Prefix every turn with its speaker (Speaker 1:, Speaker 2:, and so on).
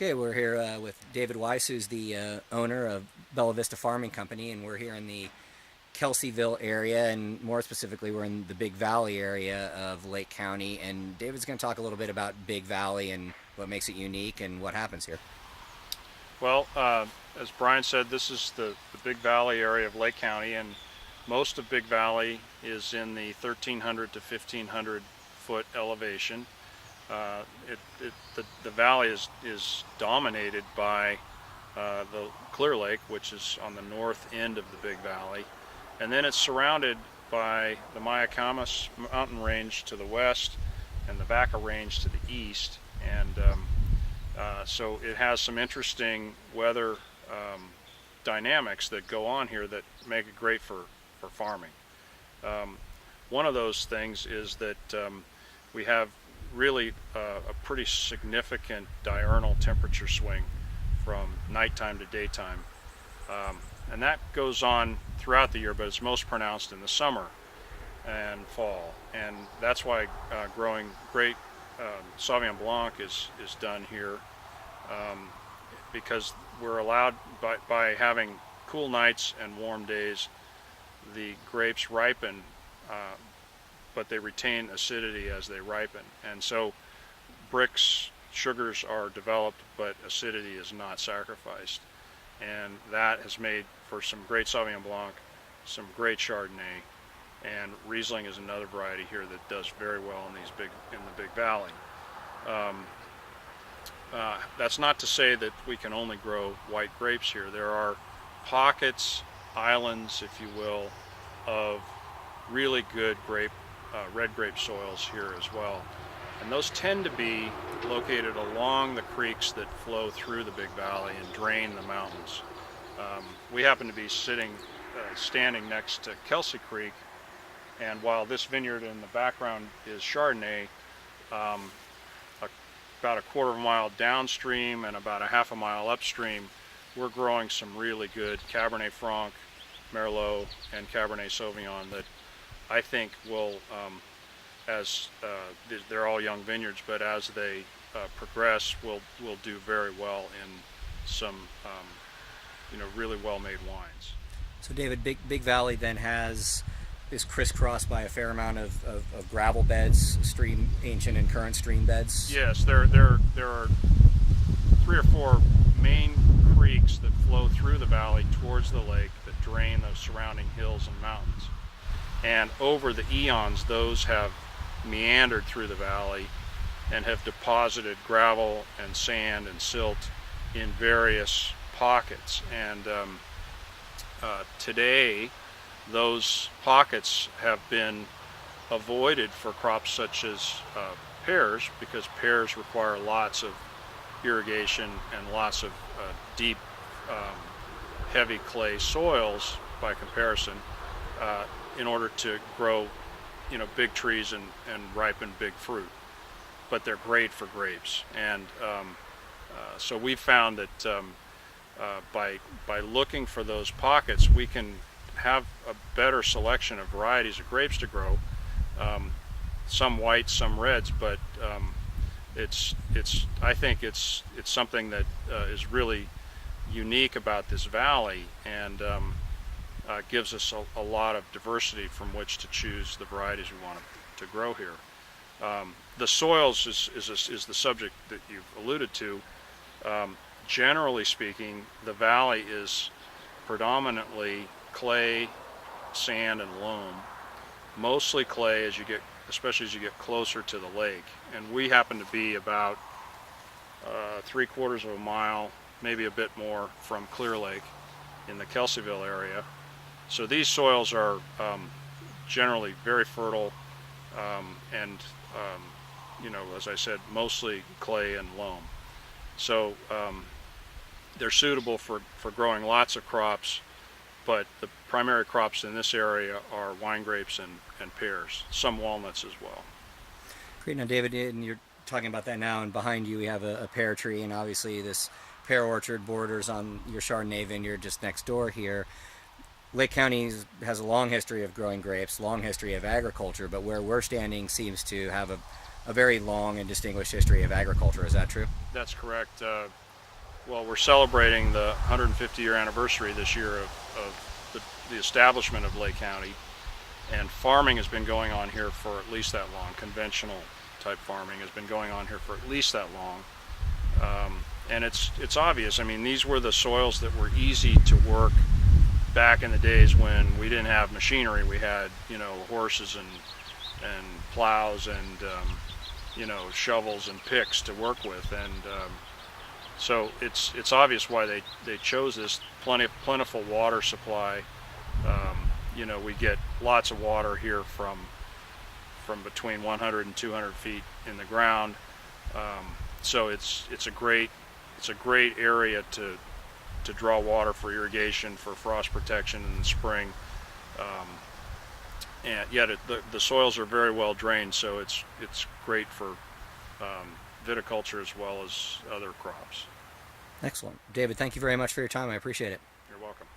Speaker 1: Okay, we're here with David Weiss, who's the owner of Bella Vista Farming Company, and we're here in the Kelseyville area, and more specifically, we're in the Big Valley area of Lake County. And David's going to talk a little bit about Big Valley and what makes it unique and what happens here.
Speaker 2: Well, as Brian said, this is the Big Valley area of Lake County, and most of Big Valley is in the 1,300 to 1,500 foot elevation. The valley is dominated by the Clear Lake, which is on the north end of the Big Valley, and then it's surrounded by the Mayacamas mountain range to the west and the Vaca range to the east, and so it has some interesting weather dynamics that go on here that make it great for farming. One of those things is that we have really a pretty significant diurnal temperature swing from nighttime to daytime, and that goes on throughout the year, but it's most pronounced in the summer and fall, and that's why growing great Sauvignon Blanc is done here, because we're allowed, by having cool nights and warm days, the grapes ripen, but they retain acidity as they ripen, and so bricks, sugars are developed, but acidity is not sacrificed, and that has made for some great Sauvignon Blanc, some great Chardonnay, and Riesling is another variety here that does very well in the Big Valley. That's not to say that we can only grow white grapes here. There are pockets, islands, if you will, of really good red grape soils here as well. And those tend to be located along the creeks that flow through the Big Valley and drain the mountains. We happen to be standing next to Kelsey Creek, and while this vineyard in the background is Chardonnay, about a quarter of a mile downstream and about a half a mile upstream, we're growing some really good Cabernet Franc, Merlot, and Cabernet Sauvignon that I think will, they're all young vineyards, but as they progress, will do very well in some really well-made wines.
Speaker 1: So, David, Big Valley then is crisscrossed by a fair amount of gravel beds, ancient and current stream beds.
Speaker 2: Yes, there are 3 or 4 main creeks that flow through the valley towards the lake that drain those surrounding hills and mountains. And over the eons, those have meandered through the valley and have deposited gravel and sand and silt in various pockets. And today, those pockets have been avoided for crops such as pears, because pears require lots of irrigation and lots of deep, heavy clay soils by comparison, in order to grow big trees and ripen big fruit. But they're great for grapes, and so we found that by looking for those pockets, we can have a better selection of varieties of grapes to grow, some whites, some reds, but I think it's something that is really unique about this valley, and gives us a lot of diversity from which to choose the varieties we want to grow here. The soils is the subject that you've alluded to. Generally speaking, the valley is predominantly clay, sand, and loam. Mostly clay, especially as you get closer to the lake. And we happen to be about 3/4 of a mile, maybe a bit more, from Clear Lake in the Kelseyville area. So these soils are generally very fertile, and as I said, mostly clay and loam. So they're suitable for growing lots of crops, but the primary crops in this area are wine grapes and pears, some walnuts as well.
Speaker 1: Great. Now, David, and you're talking about that now, and behind you we have a pear tree, and obviously this pear orchard borders on your Chardonnay vineyard just next door here. Lake County has a long history of growing grapes, long history of agriculture, but where we're standing seems to have a very long and distinguished history of agriculture. Is that true?
Speaker 2: That's correct. Well, we're celebrating the 150-year anniversary this year of the establishment of Lake County, and farming has been going on here for at least that long. Conventional type farming has been going on here for at least that long. And it's obvious. I mean, these were the soils that were easy to work back in the days when we didn't have machinery. We had, horses and plows and shovels and picks to work with, and so it's obvious why they chose this. Plentiful water supply. We get lots of water here from between 100 and 200 feet in the ground. So it's a great area to draw water for irrigation, for frost protection in the spring. And yet the soils are very well drained, so it's great for viticulture as well as other crops.
Speaker 1: Excellent. David, thank you very much for your time. I appreciate it.
Speaker 2: You're welcome.